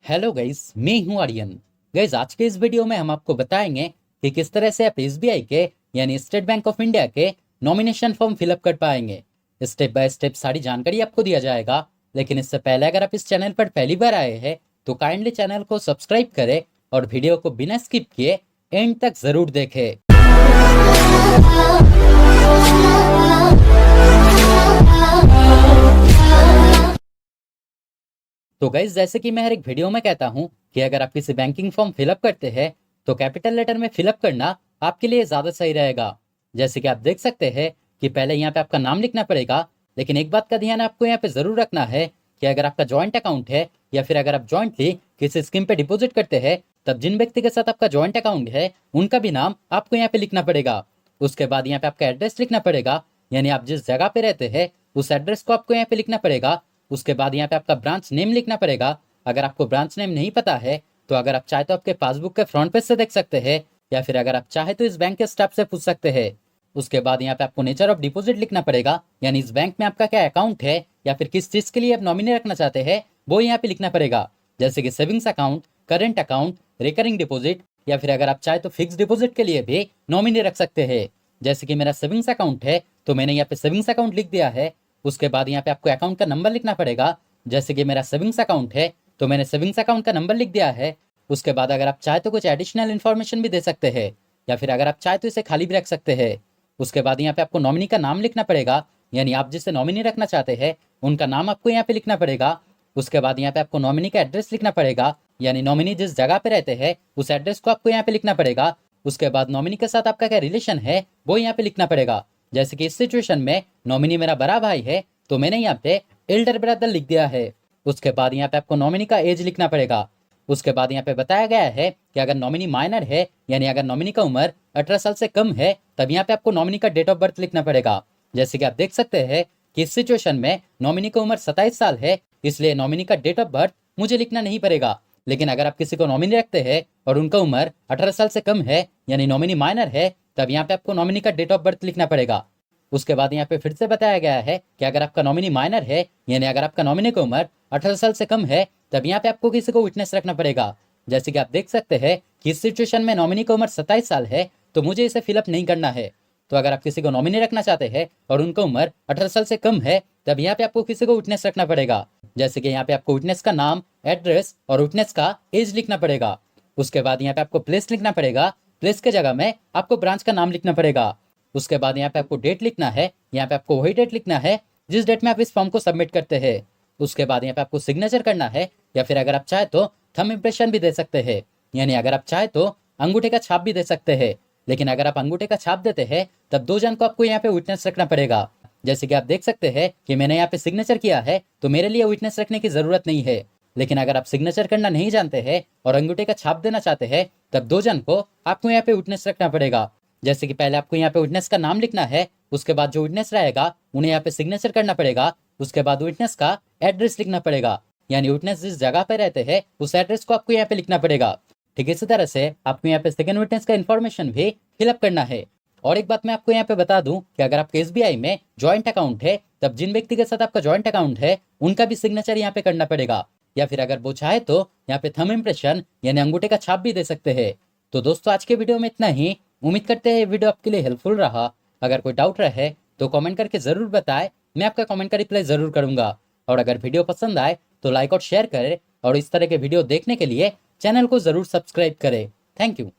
Hello guys, मैं हूं Aryan. Guys, आज के इस वीडियो में हम आपको बताएंगे कि किस तरह से आप एसबीआई के यानी स्टेट बैंक ऑफ इंडिया के नॉमिनेशन फॉर्म फिलअप कर पाएंगे। स्टेप बाय स्टेप सारी जानकारी आपको दिया जाएगा। लेकिन इससे पहले अगर आप इस चैनल पर पहली बार आए हैं तो काइंडली चैनल को सब्सक्राइब करें और वीडियो को बिना स्किप किए एंड तक जरूर देखें। तो गाइस, जैसे कि मैं हर एक वीडियो में कहता हूं कि अगर आप किसी बैंकिंग फॉर्म फिलअप करते हैं तो कैपिटल लेटर में फिलअप करना आपके लिए ज़्यादा सही रहेगा। जैसे कि आप देख सकते हैं कि पहले यहाँ पे आपका नाम लिखना पड़ेगा। लेकिन एक बात का ध्यान आपको यहाँ पे ज़रूर रखना है कि अगर आपका जॉइंट अकाउंट है या फिर अगर आप जॉइंटली किसी स्कीम पे डिपॉजिट करते हैं तब जिन व्यक्ति के साथ आपका जॉइंट अकाउंट है उनका भी नाम आपको यहाँ पे लिखना पड़ेगा। उसके बाद यहाँ पे आपका एड्रेस लिखना पड़ेगा, यानी आप जिस जगह पे रहते हैं उस एड्रेस को आपको यहाँ पे लिखना पड़ेगा। उसके बाद यहाँ पे आपका ब्रांच नेम लिखना पड़ेगा। अगर आपको ब्रांच नेम नहीं पता है तो अगर आप चाहे तो आपके पासबुक के फ्रंट पेज से देख सकते हैं, या फिर अगर आप चाहे तो इस बैंक के स्टाफ से पूछ सकते हैं। उसके बाद यहाँ पे आपको नेचर ऑफ डिपॉजिट लिखना पड़ेगा, यानी इस बैंक में आपका क्या अकाउंट है या फिर किस चीज के लिए आप नॉमिनी रखना चाहते हैं वो यहाँ पे लिखना पड़ेगा। जैसे कि savings account, current account, recurring deposit, या फिर अगर आप चाहे तो फिक्स डिपॉजिट के लिए भी नॉमिनी रख सकते हैं। जैसे कि मेरा सेविंग्स अकाउंट है तो मैंने यहाँ पे सेविंग्स अकाउंट लिख दिया है। उसके बाद यहाँ पे आपको अकाउंट का नंबर लिखना पड़ेगा। जैसे कि मेरा सेविंग्स अकाउंट है तो मैंने सेविंग्स अकाउंट का नंबर लिख दिया है। उसके बाद अगर आप चाहे तो कुछ एडिशनल इन्फॉर्मेशन भी दे सकते हैं, या फिर अगर आप चाहे तो इसे खाली भी रख सकते हैं। उसके बाद यहाँ पे आपको नॉमिनी का नाम लिखना पड़ेगा, यानी आप जिससे नॉमिनी रखना चाहते हैं उनका नाम आपको यहाँ पे लिखना पड़ेगा। उसके बाद यहाँ पे आपको नॉमिनी का एड्रेस लिखना पड़ेगा, यानी नॉमिनी जिस जगह पे रहते हैं उस एड्रेस को आपको यहाँ पे लिखना पड़ेगा। उसके बाद नॉमिनी के साथ आपका क्या रिलेशन है वो यहाँ पे लिखना पड़ेगा। जैसे कि इस सिचुएशन में नॉमिनी मेरा बड़ा भाई है तो मैंने यहाँ पे एल्डर ब्रदर लिख दिया है। उसके बाद यहाँ पे आपको नॉमिनी का एज लिखना पड़ेगा। उसके बाद यहाँ पे बताया गया है कि अगर नॉमिनी माइनर है, यानी अगर नॉमिनी का उम्र 18 साल से कम है, तब यहाँ पे आपको नॉमिनी का डेट ऑफ बर्थ लिखना पड़ेगा। जैसे कि आप देख सकते हैं कि इस सिचुएशन में नॉमिनी की उम्र 27 साल है, इसलिए नॉमिनी का डेट ऑफ बर्थ मुझे लिखना नहीं पड़ेगा। लेकिन अगर आप किसी को नॉमिनी रखते हैं और उनका उम्र 18 साल से कम है, यानी नॉमिनी माइनर है, तब यहाँ पे आपको नॉमिनी का डेट ऑफ बर्थ लिखना पड़ेगा। उसके बाद यहाँ पे फिर से बताया गया है कि अगर आपका नॉमिनी माइनर है, यानी अगर आपका नॉमिनी की उम्र 18 साल से कम है, तब यहाँ पे आपको किसी को विटनेस रखना पड़ेगा। जैसे कि आप देख सकते हैं कि इस सिचुएशन में नॉमिनी की उम्र 27 साल है तो मुझे इसे फिलअप नहीं करना है। तो अगर आप किसी को नॉमिनी रखना चाहते हैं और उनका उम्र 18 साल से कम है, तब यहाँ पे आपको किसी को विटनेस रखना पड़ेगा। जैसे कि यहाँ पे आपको विटनेस का नाम, एड्रेस और विटनेस का एज लिखना पड़ेगा। उसके बाद यहाँ पे आपको प्लेस लिखना पड़ेगा। प्लेस के जगह में आपको ब्रांच का नाम लिखना पड़ेगा। उसके बाद यहाँ पे आपको डेट लिखना है। यहाँ पे आपको वही डेट लिखना है जिस डेट में आप इस फॉर्म को सबमिट करते हैं। उसके बाद यहाँ पे आपको सिग्नेचर करना है, या फिर अगर आप चाहे तो थंब इम्प्रेशन भी दे सकते हैं, यानी अगर आप चाहे तो अंगूठे का छाप भी दे सकते हैं। लेकिन अगर आप अंगूठे का छाप देते हैं तब दो जन को आपको यहाँ पे विटनेस रखना पड़ेगा। जैसे कि आप देख सकते हैं कि मैंने यहाँ पे सिग्नेचर किया है तो मेरे लिए विटनेस रखने की जरूरत नहीं है। लेकिन अगर आप सिग्नेचर करना नहीं जानते हैं और अंगूठे का छाप देना चाहते हैं तब दो जन को आपको यहाँ पे विटनेस रखना पड़ेगा। जैसे कि पहले आपको यहाँ पे विटनेस का नाम लिखना है। उसके बाद जो विटनेस रहेगा उन्हें यहाँ पे सिग्नेचर करना पड़ेगा। उसके बाद विटनेस का एड्रेस लिखना पड़ेगा, यानी विटनेस जिस जगह पे रहते हैं उस एड्रेस को आपको यहाँ पे लिखना पड़ेगा। ठीक इसी तरह से आपको यहाँ पे सेकंड विटनेस का इन्फॉर्मेशन भी फिलअप करना है। और एक बात मैं आपको यहाँ पे बता दूं कि अगर आपके एसबीआई में जॉइंट अकाउंट है तब जिन व्यक्ति के साथ आपका जॉइंट अकाउंट है उनका भी सिग्नेचर यहाँ पे करना पड़ेगा, या फिर अगर वो चाहे तो यहाँ पे थंब इम्प्रेशन यानी अंगूठे का छाप भी दे सकते हैं। तो दोस्तों, आज के वीडियो में इतना ही। उम्मीद करते हैं वीडियो आपके लिए हेल्पफुल रहा। अगर कोई डाउट रहे तो कमेंट करके जरूर बताएं, मैं आपका कमेंट का रिप्लाई जरूर करूंगा। और अगर वीडियो पसंद आए तो लाइक और शेयर करें, और इस तरह के वीडियो देखने के लिए चैनल को जरूर सब्सक्राइब करें। Thank you.